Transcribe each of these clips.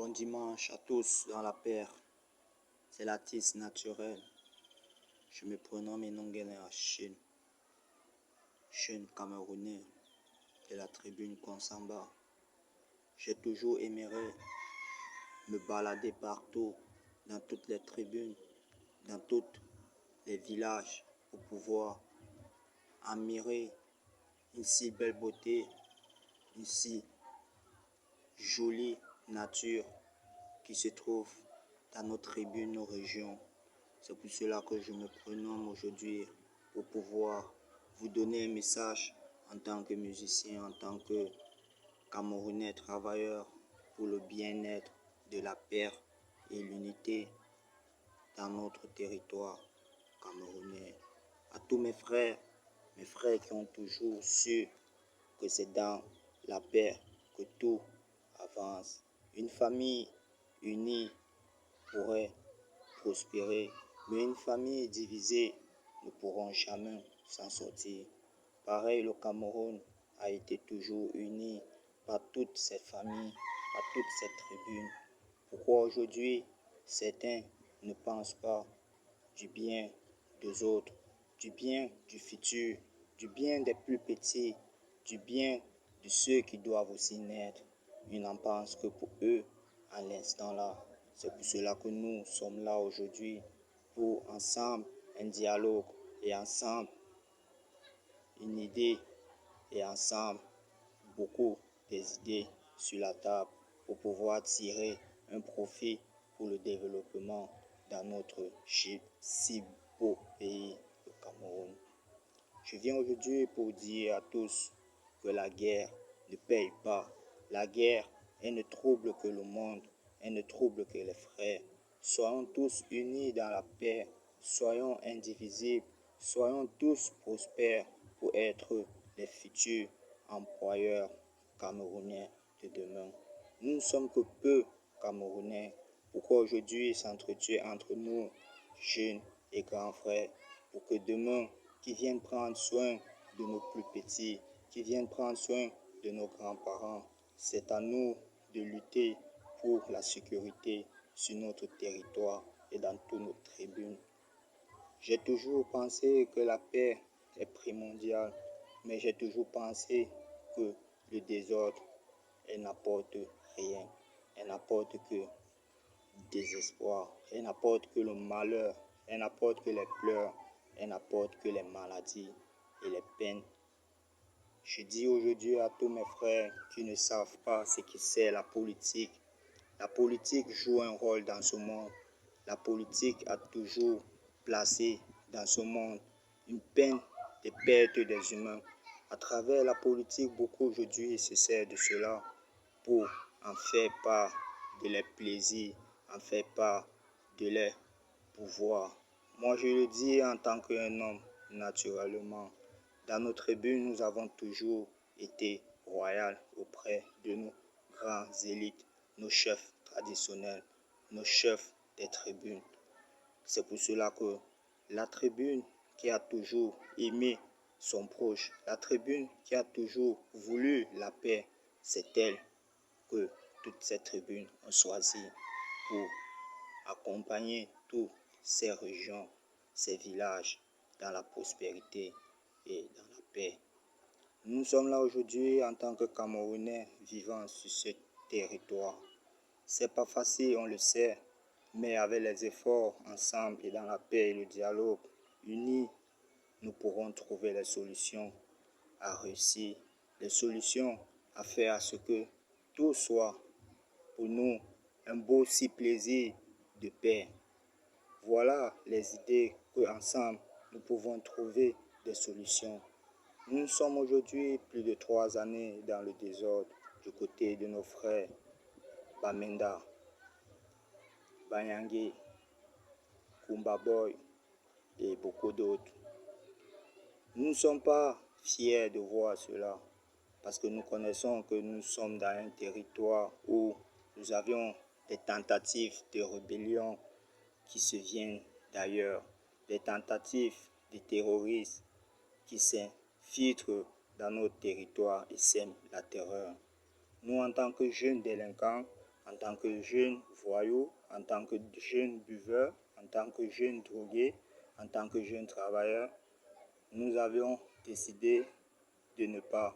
Bon dimanche à tous dans la paix. C'est l'artiste naturel. Je me prénomme Enongene Chine. Jeune Camerounais de la tribune Konsamba. J'ai toujours aimé me balader partout, dans toutes les tribunes, dans tous les villages, pour pouvoir admirer une si belle beauté, une si jolie nature qui se trouve dans nos tribunes, nos régions. C'est pour cela que je me prénomme aujourd'hui, pour pouvoir vous donner un message en tant que musicien, en tant que Camerounais travailleur pour le bien-être de la paix et l'unité dans notre territoire camerounais. À tous mes frères qui ont toujours su que c'est dans la paix que tout avance. Une famille unie pourrait prospérer, mais une famille divisée ne pourront jamais s'en sortir. Pareil, le Cameroun a été toujours uni par toutes ces familles, par toutes ces tribunes. Pourquoi aujourd'hui certains ne pensent pas du bien des autres, du bien du futur, du bien des plus petits, du bien de ceux qui doivent aussi naître? Ils n'en pensent que pour eux à l'instant là. C'est pour cela que nous sommes là aujourd'hui, pour ensemble un dialogue et ensemble une idée et ensemble beaucoup des idées sur la table pour pouvoir tirer un profit pour le développement dans notre si beau pays, le Cameroun. Je viens aujourd'hui pour dire à tous que la guerre ne paye pas. La guerre, elle ne trouble que le monde, elle ne trouble que les frères. Soyons tous unis dans la paix, soyons indivisibles, soyons tous prospères pour être les futurs employeurs camerounais de demain. Nous ne sommes que peu Camerounais. Pourquoi aujourd'hui s'entretuer entre nous, jeunes et grands frères, pour que demain, qui viennent prendre soin de nos plus petits, qui viennent prendre soin de nos grands-parents? C'est à nous de lutter pour la sécurité sur notre territoire et dans toutes nos tribunes. J'ai toujours pensé que la paix est primordiale, mais j'ai toujours pensé que le désordre, elle n'apporte rien. Elle n'apporte que désespoir, elle n'apporte que le malheur, elle n'apporte que les pleurs, elle n'apporte que les maladies et les peines. Je dis aujourd'hui à tous mes frères qui ne savent pas ce que c'est la politique. La politique joue un rôle dans ce monde. La politique a toujours placé dans ce monde une peine de perte des humains. À travers la politique, beaucoup aujourd'hui se servent de cela pour en faire part de leurs plaisirs, en faire part de leur pouvoir. Moi, je le dis en tant qu'un homme, naturellement. Dans nos tribunes, nous avons toujours été royaux auprès de nos grands élites, nos chefs traditionnels, nos chefs des tribunes. C'est pour cela que la tribune qui a toujours aimé son proche, la tribune qui a toujours voulu la paix, c'est elle que toutes ces tribunes ont choisi pour accompagner toutes ces régions, ces villages dans la prospérité et dans la paix. Nous sommes là aujourd'hui en tant que Camerounais vivant sur ce territoire. C'est pas facile, on le sait, mais avec les efforts ensemble et dans la paix et le dialogue, unis, nous pourrons trouver les solutions à réussir, les solutions à faire à ce que tout soit pour nous un beau si plaisir de paix. Voilà les idées qu'ensemble nous pouvons trouver des solutions. Nous sommes aujourd'hui plus de 3 années dans le désordre du côté de nos frères Bamenda, Banyangé, Kumba Boy et beaucoup d'autres. Nous ne sommes pas fiers de voir cela parce que nous connaissons que nous sommes dans un territoire où nous avions des tentatives de rébellion qui se viennent d'ailleurs, des tentatives de terroristes qui s'infiltrent dans notre territoire et sèment la terreur. Nous, en tant que jeunes délinquants, en tant que jeune voyou, en tant que jeune buveur, en tant que jeune drogué, en tant que jeune travailleur, nous avions décidé de ne pas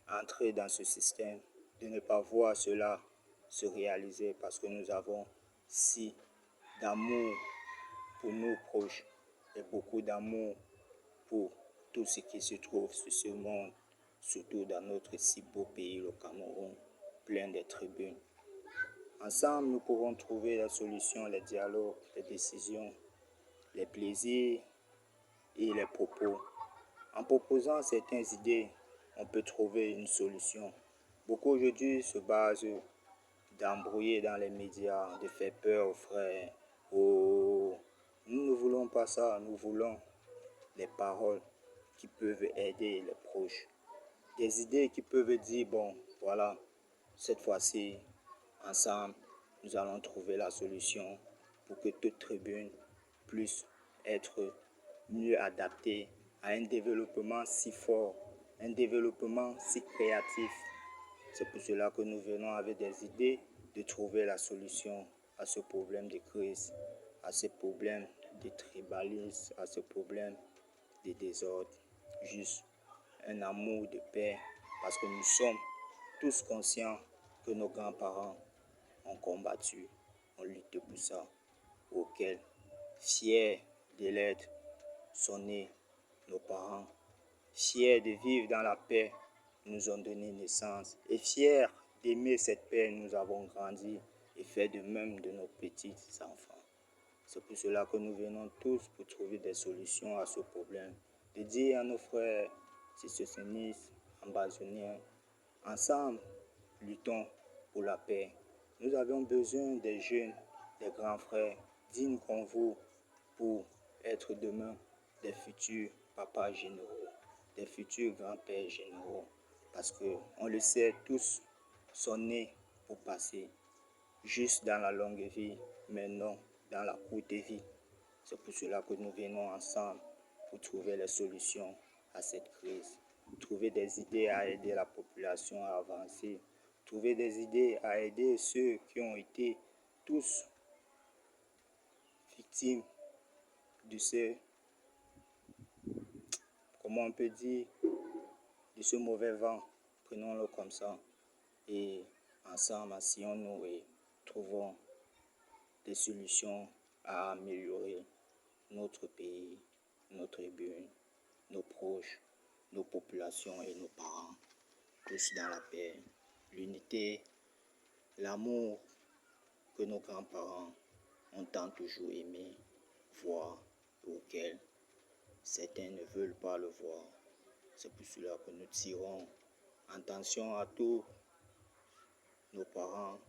entrer dans ce système, de ne pas voir cela se réaliser parce que nous avons si d'amour pour nos proches et beaucoup d'amour pour tout ce qui se trouve sur ce monde, surtout dans notre si beau pays, le Cameroun, plein de tribunes. Ensemble, nous pourrons trouver la solution, les dialogues, les décisions, les plaisirs et les propos. En proposant certaines idées, on peut trouver une solution. Beaucoup aujourd'hui se basent d'embrouiller dans les médias, de faire peur aux frères. Oh, nous ne voulons pas ça, nous voulons les paroles qui peuvent aider les proches. Des idées qui peuvent dire, bon, voilà, cette fois-ci, ensemble, nous allons trouver la solution pour que toute tribune puisse être mieux adaptée à un développement si fort, un développement si créatif. C'est pour cela que nous venons avec des idées de trouver la solution à ce problème de crise, à ce problème de tribalisme, à ce problème de désordre. Juste un amour de paix, parce que nous sommes tous conscients que nos grands-parents ont combattu, ont lutté pour ça, auquel, fiers de l'être, sont nés nos parents, fiers de vivre dans la paix, nous ont donné naissance, et fiers d'aimer cette paix, nous avons grandi et fait de même de nos petits enfants. C'est pour cela que nous venons tous pour trouver des solutions à ce problème, de dire à nos frères sécessionnistes, ambazoniens, ensemble, luttons pour la paix. Nous avons besoin des jeunes, des grands frères, dignes comme vous, pour être demain des futurs papas généraux, des futurs grands-pères généraux. Parce qu'on le sait, tous sont nés pour passer juste dans la longue vie, mais non dans la courte vie. C'est pour cela que nous venons ensemble pour trouver les solutions à cette crise, trouver des idées à aider la population à avancer, trouver des idées à aider ceux qui ont été tous victimes de ce, comment on peut dire, de ce mauvais vent, prenons-le comme ça, et ensemble, asseyons-nous et trouvons des solutions à améliorer notre pays, notre tribune, nos proches, nos populations et nos parents, tous dans la paix, l'unité, l'amour que nos grands-parents ont tant toujours aimé voir, auquel certains ne veulent pas le voir. C'est pour cela que nous tirons attention à tous nos parents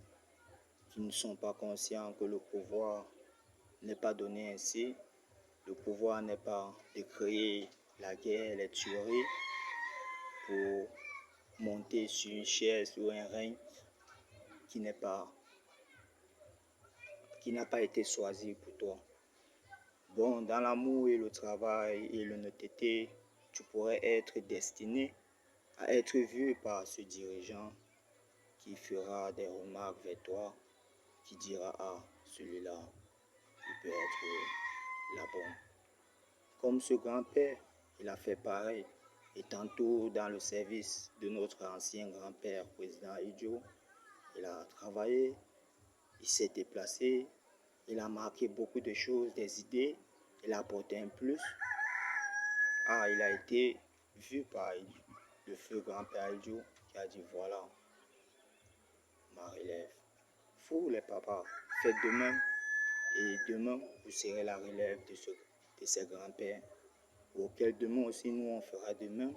qui ne sont pas conscients que le pouvoir n'est pas donné ainsi. Le pouvoir n'est pas de créer la guerre, les tueries pour monter sur une chaise ou un règne qui n'a pas été choisi pour toi. Bon, dans l'amour et le travail et l'honnêteté, tu pourrais être destiné à être vu par ce dirigeant qui fera des remarques vers toi, qui dira, ah, celui-là, il peut être la bonne. Comme ce grand-père, il a fait pareil. Et tantôt dans le service de notre ancien grand-père, président Idjo, il a travaillé, il s'est déplacé, il a marqué beaucoup de choses, des idées, il a apporté un plus. Ah, il a été vu par le feu grand-père Idjo qui a dit, voilà, ma relève. Vous les papas, faites de même. Et demain, vous serez la relève de ces grands-pères. Auquel demain aussi, nous, on fera de même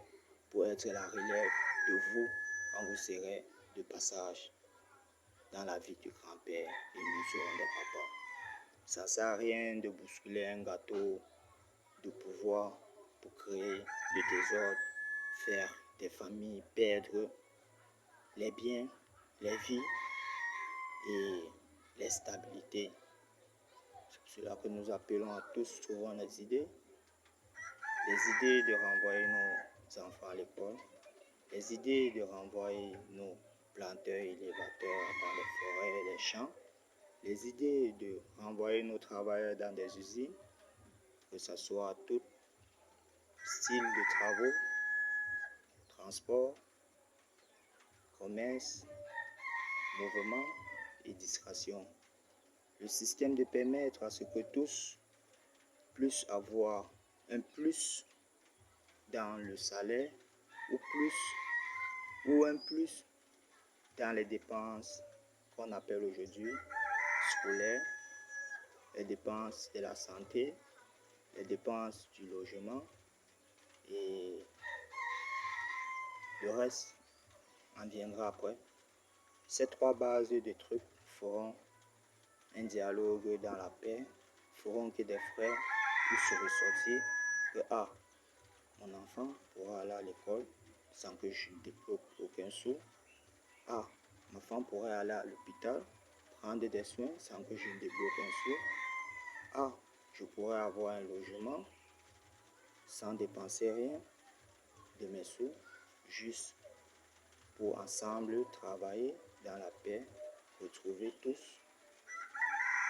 pour être la relève de vous quand vous serez de passage dans la vie du grand-père et nous serons des papas. Ça ne sert à rien de bousculer un gâteau de pouvoir pour créer le désordre, faire des familles perdre les biens, les vies et les stabilités. C'est cela que nous appelons à tous trouvant des idées de renvoyer nos enfants à l'école, les idées de renvoyer nos planteurs élévateurs dans les forêts, les champs, les idées de renvoyer nos travailleurs dans des usines, que ce soit tout style de travaux, transport, commerce, mouvement et distraction. Le système de permettre à ce que tous puissent avoir un plus dans le salaire ou un plus dans les dépenses qu'on appelle aujourd'hui scolaires, les dépenses de la santé, les dépenses du logement et le reste en viendra après. Ces trois bases de trucs feront un dialogue dans la paix, feront que des frères puissent se ressortir que mon enfant pourra aller à l'école sans que je ne débloque aucun sou. Ma femme pourrait aller à l'hôpital prendre des soins sans que je ne débloque un sou. Je pourrais avoir un logement sans dépenser rien de mes sous, juste pour ensemble travailler dans la paix, retrouver tous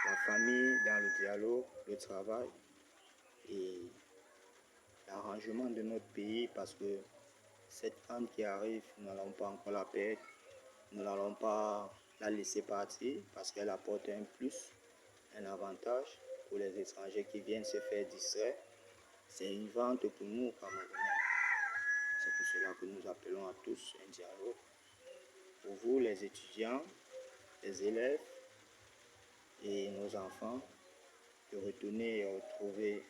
la famille dans le dialogue, le travail et l'arrangement de notre pays, parce que cette année qui arrive, nous n'allons pas encore la perdre, nous n'allons pas la laisser partir parce qu'elle apporte un plus, un avantage pour les étrangers qui viennent se faire distraire. C'est une vente pour nous, Camerounais. C'est pour cela que nous appelons à tous un dialogue. Pour vous, les étudiants, les élèves et nos enfants, de retourner et retrouver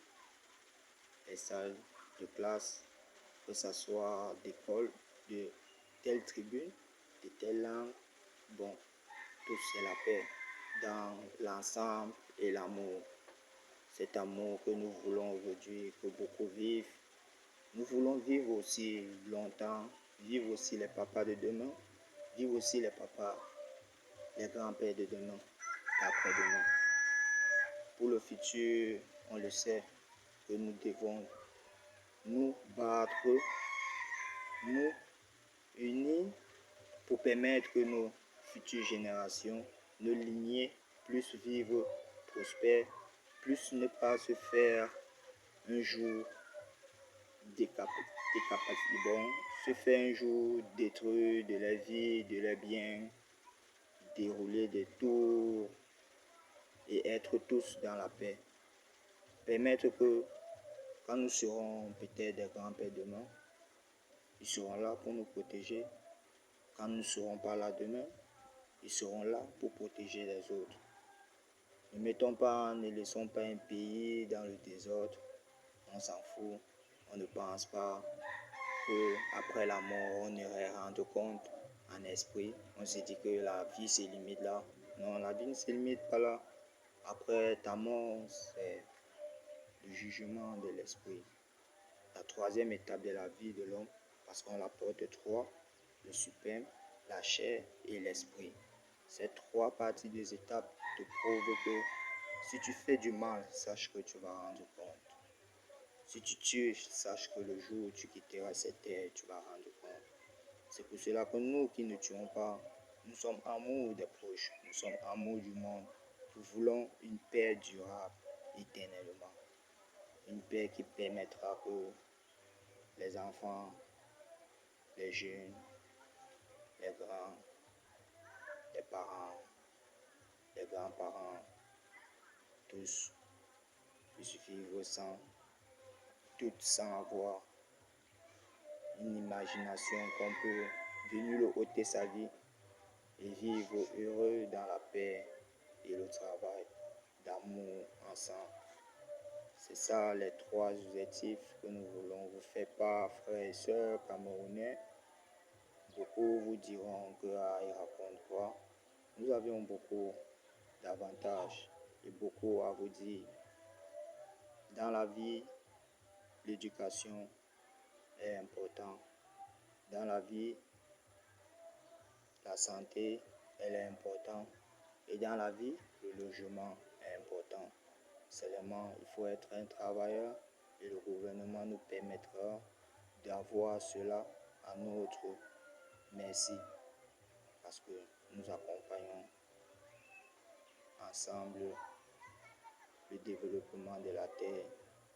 les salles de classe, que ce soit d'école, de telle tribune, de telle langue. Bon, tout c'est la paix dans l'ensemble et l'amour. Cet amour que nous voulons aujourd'hui, que beaucoup vivent. Nous voulons vivre aussi longtemps, vivre aussi les papas de demain, vivre aussi les papas, les grands-pères de demain, d'après-demain. Pour le futur, on le sait, que nous devons nous battre, nous unir pour permettre que nos futures générations, nos lignées, puissent vivre prospères, puissent ne pas se faire un jour se faire un jour détruire de la vie, de leurs biens, dérouler des tours et être tous dans la paix. Permettre que quand nous serons peut-être des grands-pères demain, ils seront là pour nous protéger. Quand nous ne serons pas là demain, ils seront là pour protéger les autres. Ne laissons pas un pays dans le désordre. On s'en fout. On ne pense pas qu'après la mort, on irait rendre compte en esprit. On se dit que la vie se limite là. Non, la vie ne se limite pas là. Après ta mort, c'est le jugement de l'esprit. La troisième étape de la vie de l'homme, parce qu'on la porte trois, le suprême, la chair et l'esprit. Ces trois parties des étapes te prouvent que si tu fais du mal, sache que tu vas rendre compte. Si tu tues, sache que le jour où tu quitteras cette terre, tu vas rendre compte. C'est pour cela que nous qui ne tuons pas, nous sommes amour des proches, nous sommes amour du monde. Nous voulons une paix durable, éternellement. Une paix qui permettra que les enfants, les jeunes, les grands, les parents, les grands-parents, tous puissent vivre sans avoir une imagination qu'on peut venir le ôter sa vie et vivre heureux dans la paix et le travail, d'amour ensemble. C'est ça les trois objectifs que nous voulons vous faire part, frères et sœurs camerounais. Beaucoup vous diront que ils racontent quoi. Nous avions beaucoup d'avantages et beaucoup à vous dire. Dans la vie, l'éducation est importante. Dans la vie, la santé, elle est importante. Et dans la vie, le logement est important. Seulement, il faut être un travailleur et le gouvernement nous permettra d'avoir cela à notre merci parce que nous accompagnons ensemble le développement de la Terre.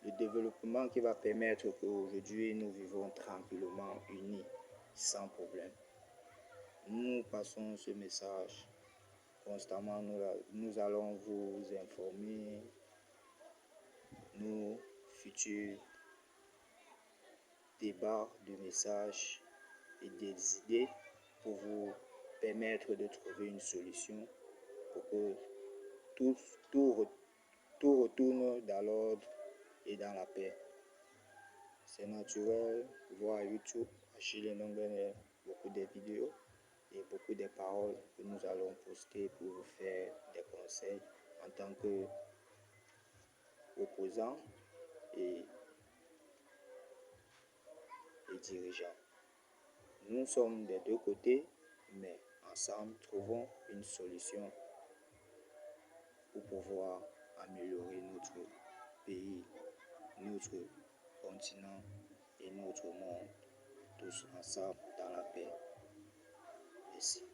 Le développement qui va permettre qu'aujourd'hui nous vivons tranquillement, unis, sans problème. Nous passons ce message constamment, nous allons vous informer, nos futurs débats de messages et des idées pour vous permettre de trouver une solution pour que tout retourne dans l'ordre et dans la paix. C'est naturel, voir YouTube, Achille Nongene, beaucoup de vidéos et beaucoup de paroles que nous allons poster pour vous faire des conseils en tant qu'opposants et dirigeants. Nous sommes des deux côtés, mais ensemble, trouvons une solution pour pouvoir améliorer notre pays, notre continent et notre monde, tous ensemble dans la paix. Merci.